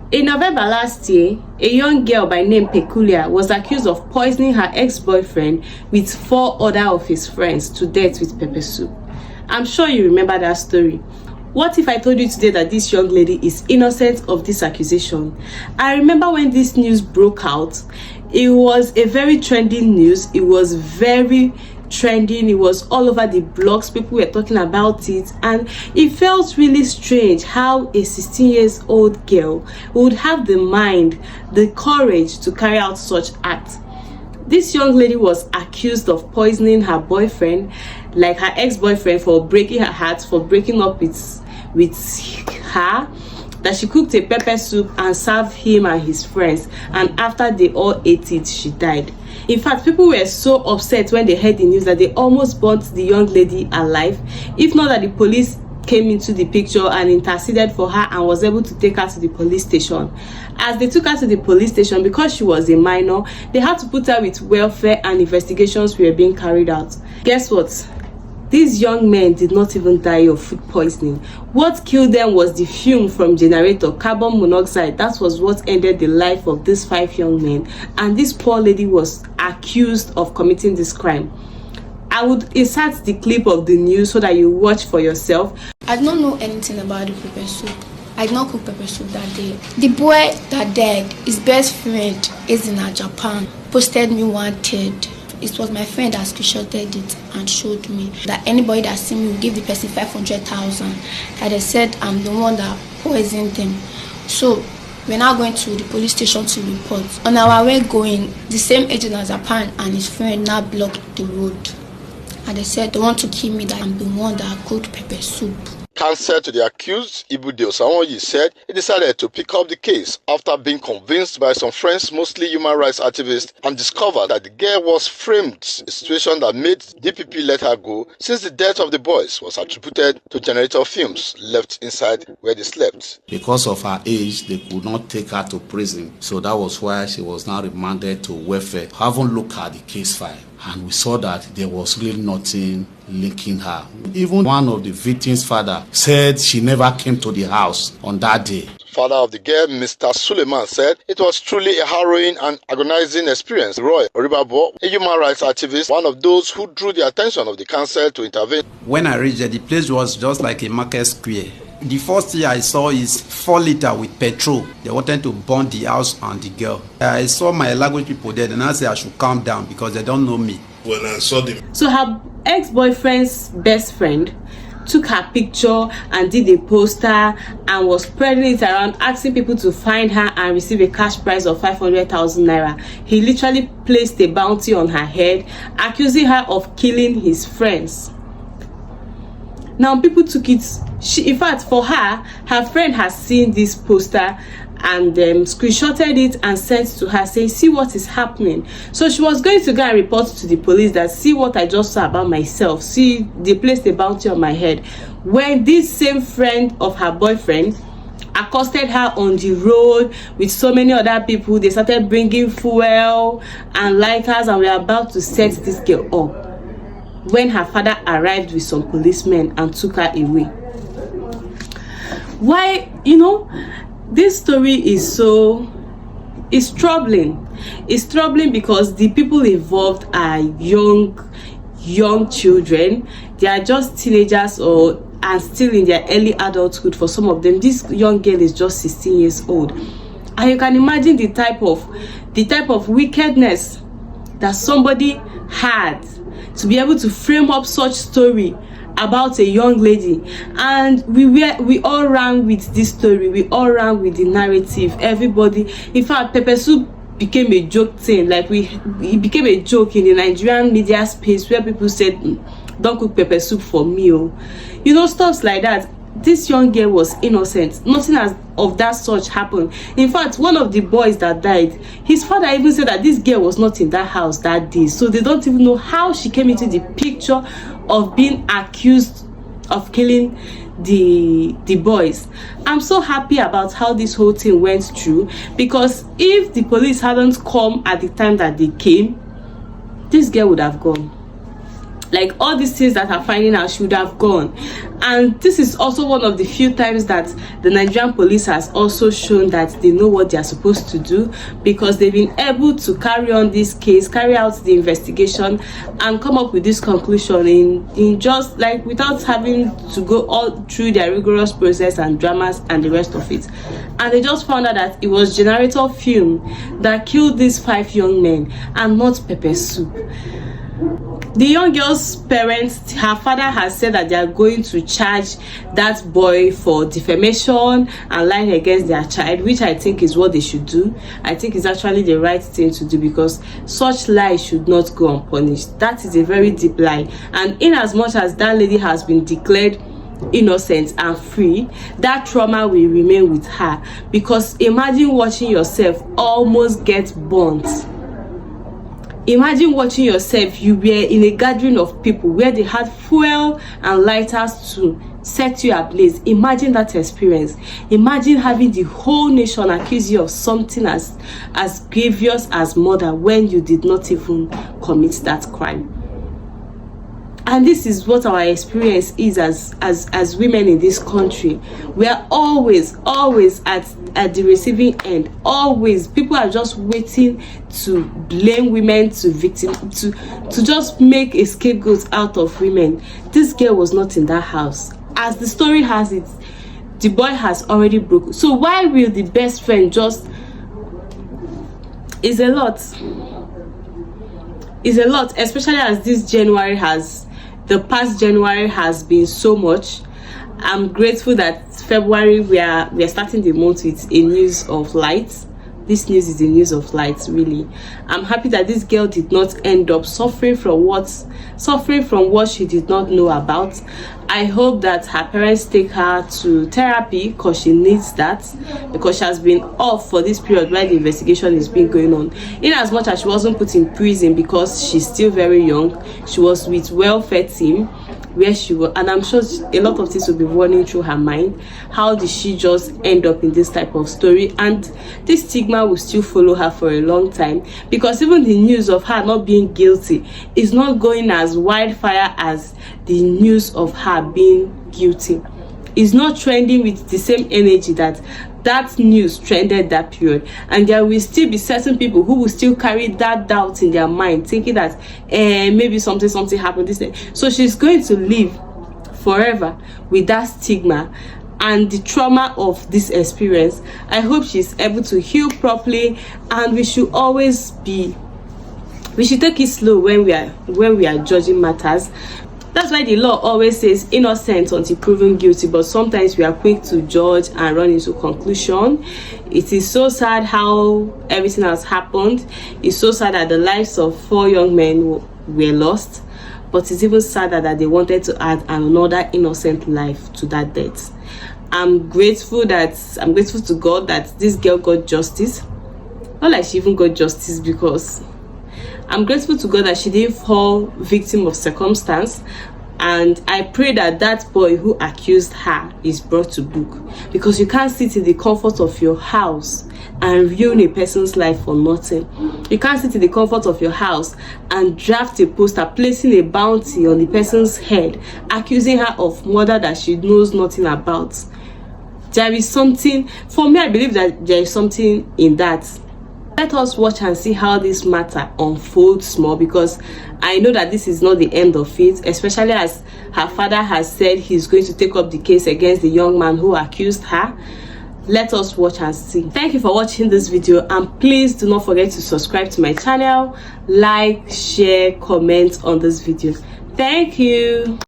In November last year, a young girl by name Peculiar was accused of poisoning her ex-boyfriend with 4 other of his friends to death with pepper soup. I'm sure you remember that story. What if I told you today that this young lady is innocent of this accusation? I remember when this news broke out, it was a very trending news. It was very trending. It was all over the blogs. People were talking about it, and it felt really strange how a 16-year-old girl would have the mind, the courage to carry out such acts. This young lady was accused of poisoning her boyfriend, like her ex-boyfriend, for breaking her heart, for breaking up with her, that she cooked a pepper soup and served him and his friends, and after they all ate it, she died. In fact, people were so upset when they heard the news that they almost burnt the young lady alive, if not that the police came into the picture and interceded for her and was able to take her to the police station. As they took her to the police station, because she was a minor, they had to put her with welfare, and investigations were being carried out. Guess what? These young men did not even die of food poisoning. What killed them was the fume from generator, carbon monoxide. That was what ended the life of these 5 young men. And this poor lady was accused of committing this crime. I would insert the clip of the news so that you watch for yourself. I don't know anything about the pepper soup. I did not cook pepper soup that day. The boy that died, his best friend is in Japan, posted me wanted. It was my friend that screenshotted it and showed me that anybody that see me will give the person 500,000. And they said I'm the one that poisoned them. So we're now going to the police station to report. On our way going, the same agent as Japan and his friend now blocked the road. And they said they want to kill me, that I'm the one that cooked pepper soup. Counsel to the accused, Ibude Osawoyi, said he decided to pick up the case after being convinced by some friends, mostly human rights activists, and discovered that the girl was framed, a situation that made DPP let her go, since the death of the boys was attributed to generator fumes left inside where they slept. Because of her age, they could not take her to prison, so that was why she was now remanded to welfare. Haven't looked at the case file, and we saw that there was really nothing linking her. Even one of the victim's father said she never came to the house on that day. Father of the girl, Mr. Suleiman, said it was truly a harrowing and agonizing experience. Roy Oribabo, a human rights activist, one of those who drew the attention of the council to intervene. When I reached there, the place was just like a market square. The first thing I saw is 4 liters with petrol. They wanted to burn the house and the girl. I saw my language people there, and I said I should calm down because they don't know me. When I saw them. So her ex-boyfriend's best friend took her picture and did a poster and was spreading it around, asking people to find her and receive a cash prize of 500,000 naira. He literally placed a bounty on her head, accusing her of killing his friends. Now people took it. In fact, for her friend has seen this poster and screenshotted it and sent to her, saying, see what is happening. So she was going to go and report to the police that, see what I just saw about myself, see, they placed a bounty on my head. When this same friend of her boyfriend accosted her on the road with so many other people, they started bringing fuel and lighters and were about to set this girl up, when her father arrived with some policemen and took her away. Why, this story is troubling. It's troubling because the people involved are young children. They are just teenagers and still in their early adulthood for some of them. This young girl is just 16 years old. And you can imagine the type of wickedness that somebody had to be able to frame up such story about a young lady. And we all ran with this story. We all ran with the narrative. Everybody, in fact, pepper soup became a joke thing. Like it became a joke in the Nigerian media space, where people said, don't cook pepper soup for me. Stuff like that. This young girl was innocent. Nothing of that such happened. In fact, one of the boys that died, his father even said that this girl was not in that house that day. So they don't even know how she came into the picture of being accused of killing the boys. I'm so happy about how this whole thing went through, because if the police hadn't come at the time that they came, this girl would have gone. Like, all these things that are finding out should have gone. And this is also one of the few times that the Nigerian police has also shown that they know what they are supposed to do, because they've been able to carry on this case, carry out the investigation, and come up with this conclusion in just like, without having to go all through their rigorous process and dramas and the rest of it. And they just found out that it was generator fume that killed these 5 young men, and not pepper soup. The young girl's parents, her father has said that they are going to charge that boy for defamation and lying against their child, which I think is what they should do. I think it's actually the right thing to do, because such lies should not go unpunished. That is a very deep lie. And in as much as that lady has been declared innocent and free, that trauma will remain with her, because imagine watching yourself almost get burnt. Imagine watching yourself, you were in a gathering of people where they had fuel and lighters to set you ablaze. Imagine that experience. Imagine having the whole nation accuse you of something as grievous as murder when you did not even commit that crime. And this is what our experience is as women in this country. We are always at the receiving end. Always, people are just waiting to blame women, to just make a scapegoat out of women. This girl was not in that house. As the story has it, the boy has already broken. So why will the best friend just... It's a lot, especially as this January has... The past January has been so much. I'm grateful that February we are starting the month with a news of light. This news is a news of light, really. I'm happy that this girl did not end up suffering from what she did not know about. I hope that her parents take her to therapy, because she needs that, because she has been off for this period while the investigation is being going on. In as much as she wasn't put in prison because she's still very young, she was with welfare team where she was, and I'm sure a lot of things will be running through her mind. How did she just end up in this type of story? And this stigma will still follow her for a long time, because even the news of her not being guilty is not going as wildfire as the news of her being guilty. It's not trending with the same energy that news trended that period. And there will still be certain people who will still carry that doubt in their mind, thinking that maybe something happened this day. So she's going to live forever with that stigma and the trauma of this experience. I hope she's able to heal properly, and we should take it slow when we are judging matters. That's why the law always says innocent until proven guilty, but sometimes we are quick to judge and run into conclusion. It is so sad how everything has happened. It's so sad that the lives of 4 young men were lost, but it's even sadder that they wanted to add another innocent life to that death. I'm grateful to God that this girl got justice. Not like she even got justice, because I'm grateful to God that she didn't fall victim of circumstance, and I pray that that boy who accused her is brought to book, because you can't sit in the comfort of your house and ruin a person's life for nothing. You can't sit in the comfort of your house and draft a poster placing a bounty on the person's head, accusing her of murder that she knows nothing about. There is something, for me, I believe that there is something in that. Let us watch and see how this matter unfolds more, because I know that this is not the end of it, especially as her father has said he's going to take up the case against the young man who accused her. Let us watch and see. Thank you for watching this video, and please do not forget to subscribe to my channel, like, share, comment on this video. Thank you.